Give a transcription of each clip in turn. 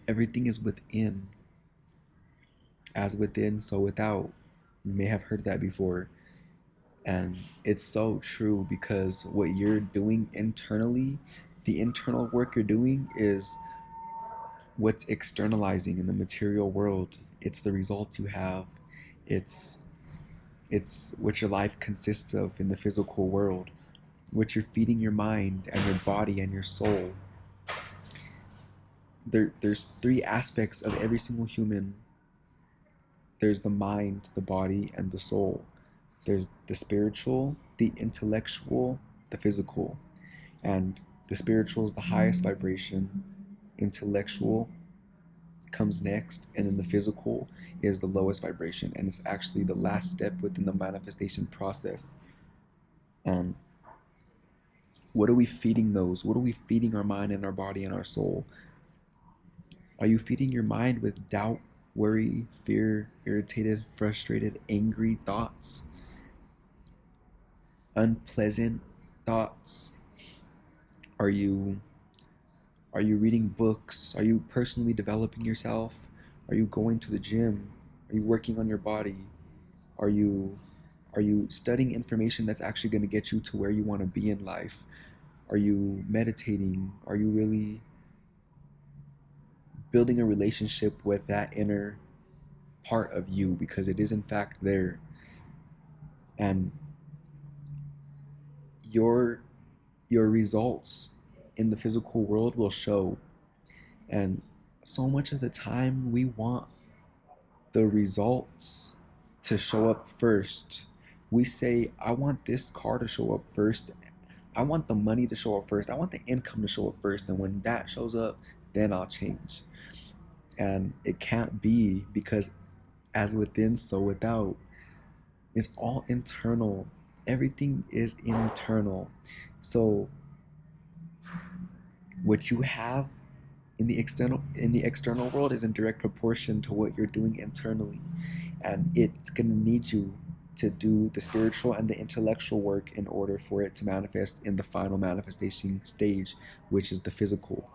Everything is within. As within, so without. You may have heard that before. And it's so true because what you're doing internally, the internal work you're doing is what's externalizing in the material world. It's the results you have. It's it's what your life consists of in the physical world, what you're feeding your mind and your body and your soul. There's three aspects of every single human. There's the mind, the body, and the soul. There's the spiritual, the intellectual, the physical. And the spiritual is the highest vibration, intellectual comes next, and then the physical is the lowest vibration, and it's actually the last step within the manifestation process. And what are we feeding those? What are we feeding our mind and our body and our soul? Are you feeding your mind with doubt, worry, fear, irritated, frustrated, angry thoughts, unpleasant thoughts? Are you are you reading books? Are you personally developing yourself? Are you going to the gym? Are you working on your body? Are you are you studying information that's actually going to get you to where you want to be in life? Are you meditating? Are you really building a relationship with that inner part of you, because it is in fact there? And your your results in the physical world will show. And so much of the time we want the results to show up first. We say, I want this car to show up first. I want the money to show up first. I want the income to show up first. And when that shows up, then I'll change. And it can't be, because as within, so without. It's all internal. Everything is internal. So what you have in the external world is in direct proportion to what you're doing internally, and it's going to need you to do the spiritual and the intellectual work in order for it to manifest in the final manifestation stage, which is the physical,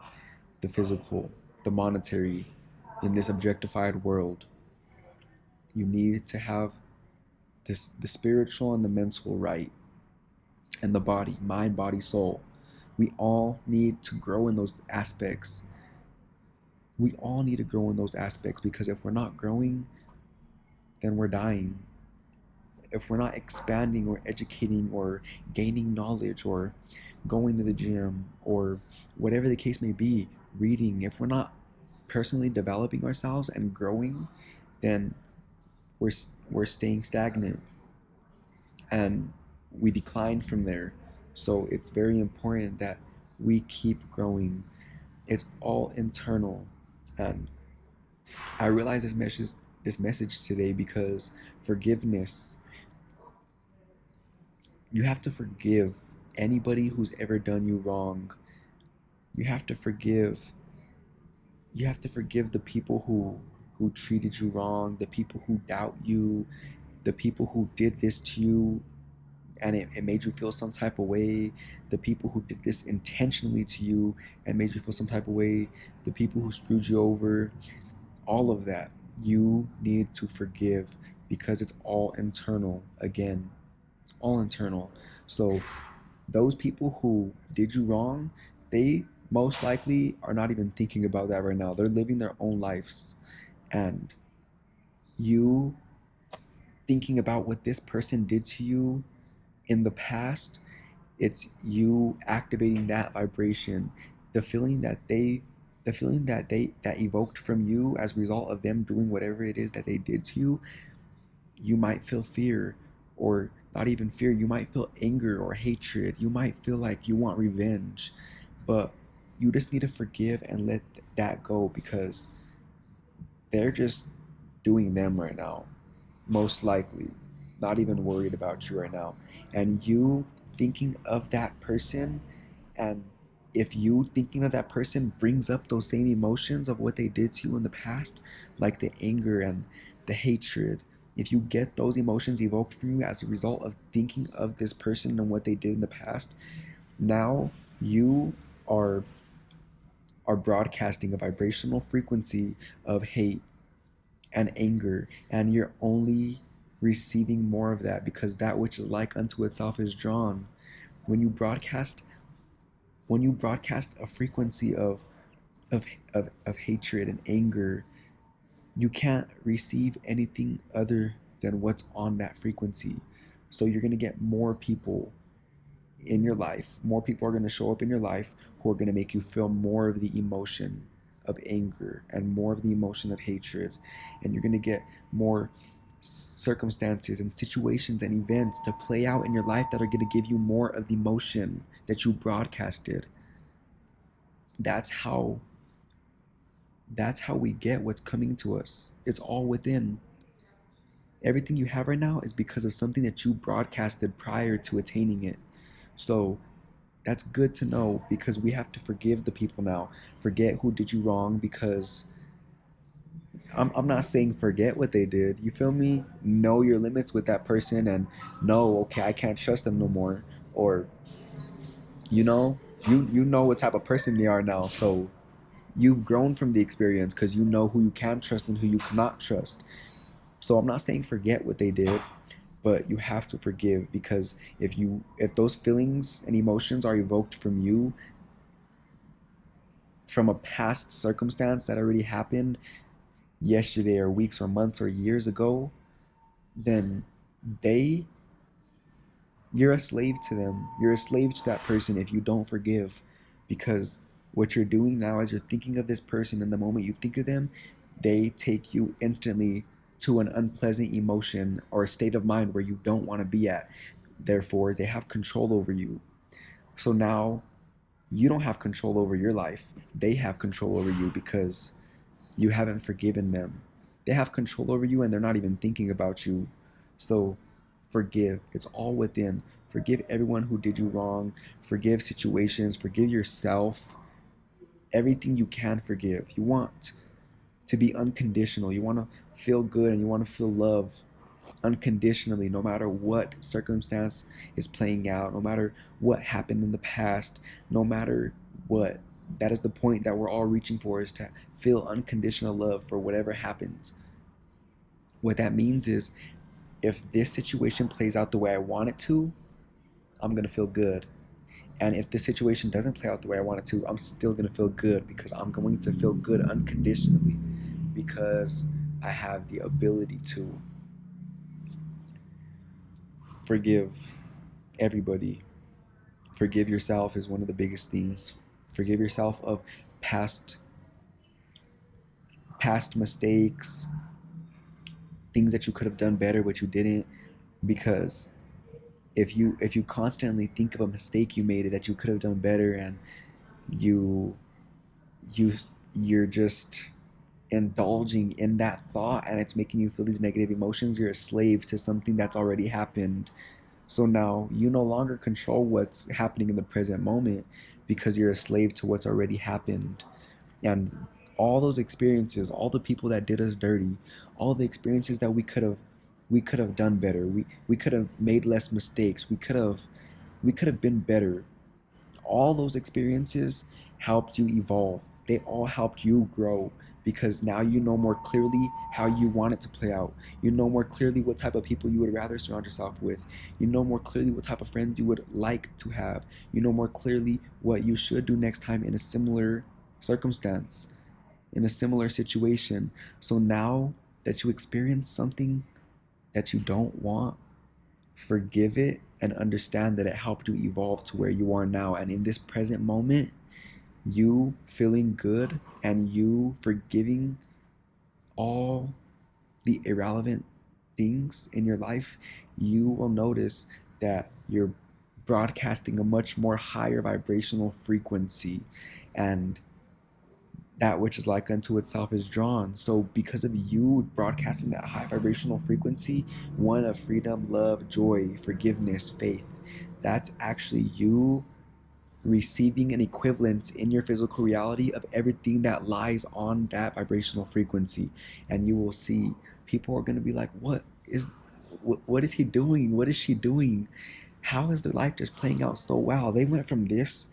the monetary, in this objectified world. You need to have the spiritual and the mental right, and the body, mind, body, soul. We all need to grow in those aspects. We all need to grow in those aspects, because if we're not growing, then we're dying. If we're not expanding or educating or gaining knowledge or going to the gym or whatever the case may be, reading, if we're not personally developing ourselves and growing, then we're we're staying stagnant, and we decline from there. So it's very important that we keep growing. It's all internal. And I realized this message today because forgiveness, you have to forgive anybody who's ever done you wrong. You have to forgive. You have to forgive the people who treated you wrong, the people who doubt you, the people who did this to you and it made you feel some type of way, the people who did this intentionally to you and made you feel some type of way, the people who screwed you over, all of that. You need to forgive, because it's all internal. Again, it's all internal. So those people who did you wrong, they most likely are not even thinking about that right now. They're living their own lives. And you thinking about what this person did to you in the past, it's you activating that vibration. The feeling that that evoked from you as a result of them doing whatever it is that they did to you, you might feel fear, or not even fear, you might feel anger or hatred. You might feel like you want revenge. But you just need to forgive and let that go, because they're just doing them right now, most likely, not even worried about you right now. And you thinking of that person, and if you thinking of that person brings up those same emotions of what they did to you in the past, like the anger and the hatred, if you get those emotions evoked from you as a result of thinking of this person and what they did in the past, now you are are broadcasting a vibrational frequency of hate and anger, and you're only receiving more of that, because that which is like unto itself is drawn. When you broadcast a frequency of hatred and anger, you can't receive anything other than what's on that frequency. So you're going to get more people in your life. More people are going to show up in your life who are going to make you feel more of the emotion of anger and more of the emotion of hatred. And you're going to get more circumstances and situations and events to play out in your life that are going to give you more of the emotion that you broadcasted. That's how we get what's coming to us. It's all within. Everything you have right now is because of something that you broadcasted prior to attaining it. So that's good to know, because we have to forgive the people now. Forget who did you wrong, because I'm not saying forget what they did. You feel me? Know your limits with that person and know, okay, I can't trust them no more. Or, you know, you know what type of person they are now. So you've grown from the experience because you know who you can trust and who you cannot trust. So I'm not saying forget what they did, but you have to forgive, because if those feelings and emotions are evoked from you from a past circumstance that already happened yesterday or weeks or months or years ago, then they you're a slave to them. You're a slave to that person if you don't forgive, because what you're doing now is you're thinking of this person, and the moment you think of them, they take you instantly to an unpleasant emotion or a state of mind where you don't want to be at. Therefore, they have control over you. So now you don't have control over your life. They have control over you because you haven't forgiven them. They have control over you and they're not even thinking about you. So forgive. It's all within. Forgive everyone who did you wrong. Forgive situations. Forgive yourself. Everything you can forgive. You want to be unconditional. You want to feel good and you want to feel love unconditionally, no matter what circumstance is playing out, no matter what happened in the past, no matter what. That is the point that we're all reaching for, is to feel unconditional love for whatever happens. What that means is, if this situation plays out the way I want it to, I'm going to feel good. And if this situation doesn't play out the way I want it to, I'm still going to feel good, because I'm going to feel good unconditionally, because I have the ability to forgive everybody. Forgive yourself is one of the biggest things. Forgive yourself of past mistakes, things that you could have done better but you didn't, because if you constantly think of a mistake you made that you could have done better, and you you you're just indulging in that thought and it's making you feel these negative emotions, you're a slave to something that's already happened. So now you no longer control what's happening in the present moment, because you're a slave to what's already happened. And all those experiences, all the people that did us dirty, all the experiences that we could have done better. We could have made less mistakes. We could have been better. All those experiences helped you evolve. They all helped you grow, because now you know more clearly how you want it to play out. You know more clearly what type of people you would rather surround yourself with. You know more clearly what type of friends you would like to have. You know more clearly what you should do next time in a similar circumstance, in a similar situation. So now that you experience something that you don't want, forgive it and understand that it helped you evolve to where you are now. And in this present moment, you feeling good and you forgiving all the irrelevant things in your life, you will notice that you're broadcasting a much more higher vibrational frequency, and that which is like unto itself is drawn. So because of you broadcasting that high vibrational frequency, one of freedom, love, joy, forgiveness, faith, that's actually you receiving an equivalence in your physical reality of everything that lies on that vibrational frequency. And you will see people are going to be like, what is he doing? What is she doing? How is their life just playing out so well? They went from this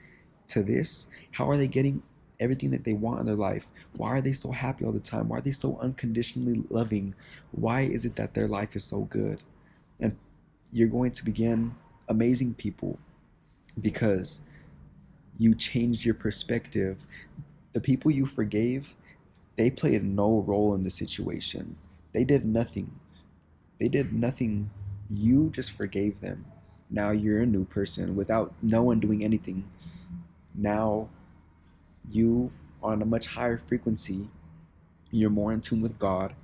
to this. How are they getting everything that they want in their life. Why are they so happy all the time? Why are they so unconditionally loving? Why is it that their life is so good? And you're going to begin amazing people because you changed your perspective. The people you forgave, they played no role in the situation. They did nothing. They did nothing. You just forgave them. Now you're a new person without no one doing anything. Now you are on a much higher frequency. You're more in tune with God.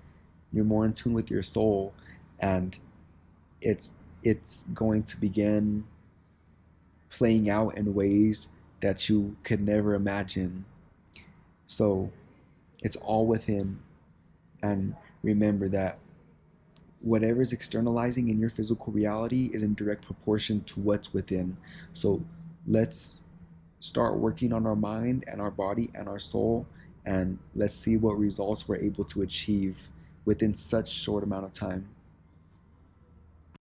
You're more in tune with your soul, and it's it's going to begin playing out in ways that you could never imagine. So it's all within. And remember that whatever is externalizing in your physical reality is in direct proportion to what's within. So let's start working on our mind and our body and our soul, and let's see what results we're able to achieve within such short amount of time.